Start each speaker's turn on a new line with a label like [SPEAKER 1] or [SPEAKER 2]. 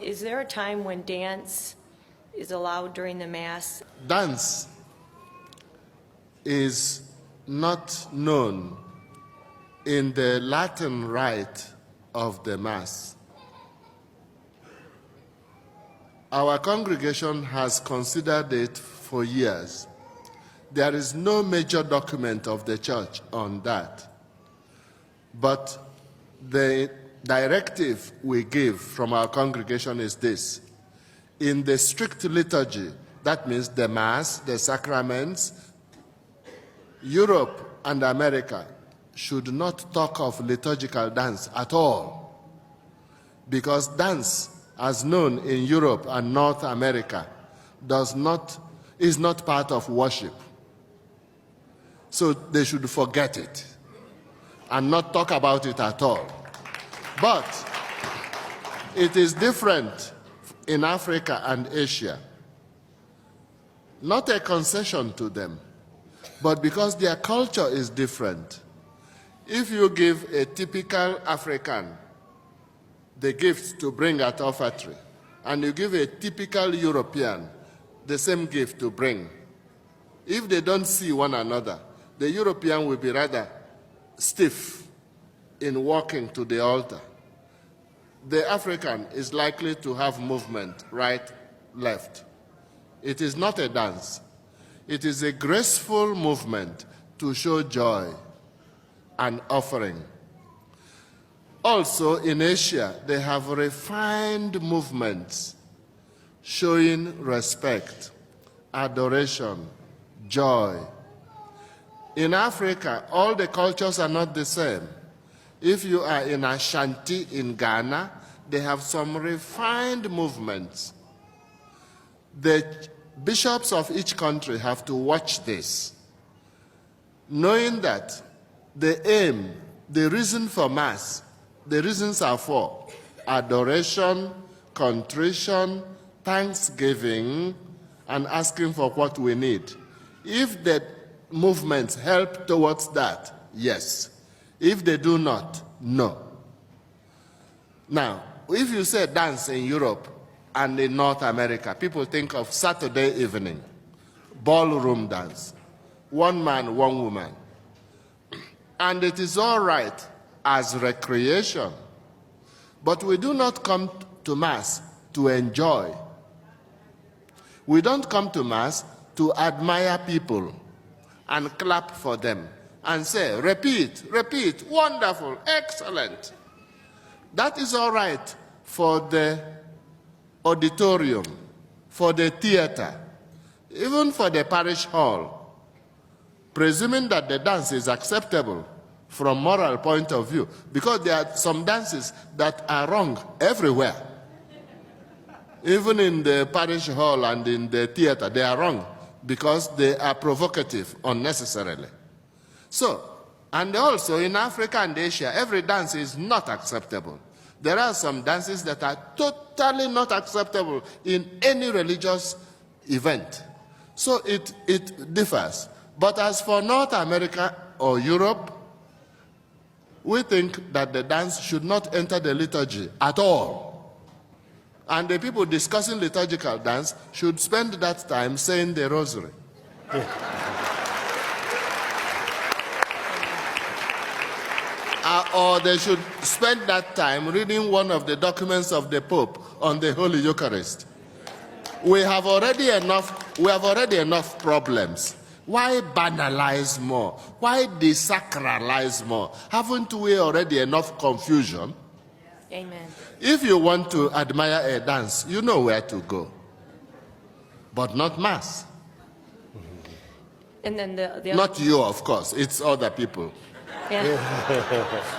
[SPEAKER 1] Is there a time when dance is allowed during the Mass?
[SPEAKER 2] Dance is not known in the Latin rite of the Mass. Our congregation has considered it for years. There is no major document of the church on that. But the directive we give from our congregation is this. In the strict liturgy, that means the Mass, the sacraments, Europe and America should not talk of liturgical dance at all. Because dance, as known in Europe and North America, is not part of worship. So they should forget it and not talk about it at all. But it is different in Africa and Asia. Not a concession to them, but because their culture is different. If you give a typical African the gifts to bring at offertory, and you give a typical European the same gift to bring, if they don't see one another, the European will be rather stiff in walking to the altar. The African is likely to have movement, right, left. It is not a dance. It is a graceful movement to show joy and offering. Also, in Asia, they have refined movements showing respect, adoration, joy. In Africa, all the cultures are not the same. If you are in Ashanti in Ghana, they have some refined movements. The bishops of each country have to watch this, knowing that the aim, the reason for Mass, the reasons are for adoration, contrition, thanksgiving, and asking for what we need. If the movements help towards that, yes. If they do not, no. Now, if you say dance in Europe and in North America, people think of Saturday evening, ballroom dance, one man, one woman. And it is all right as recreation. But we do not come to Mass to enjoy. We don't come to Mass to admire people and clap for them and say, repeat, repeat, wonderful, excellent. That is all right for the auditorium, for the theater, even for the parish hall, presuming that the dance is acceptable from moral point of view, because there are some dances that are wrong everywhere. Even in the parish hall and in the theater, they are wrong because they are provocative unnecessarily. So, and also in Africa and Asia, every dance is not acceptable. There are some dances that are totally not acceptable in any religious event. So it differs. But as for North America or Europe, we think that the dance should not enter the liturgy at all. And the people discussing liturgical dance should spend that time saying the rosary. Or they should spend that time reading one of the documents of the Pope on the Holy Eucharist. We have already enough problems. Why banalize more? Why desacralize more? Haven't we already enough confusion?
[SPEAKER 1] Amen.
[SPEAKER 2] If you want to admire a dance, you know where to go. But not Mass.
[SPEAKER 1] And then the
[SPEAKER 2] Not you, of course. It's other people.
[SPEAKER 1] yeah.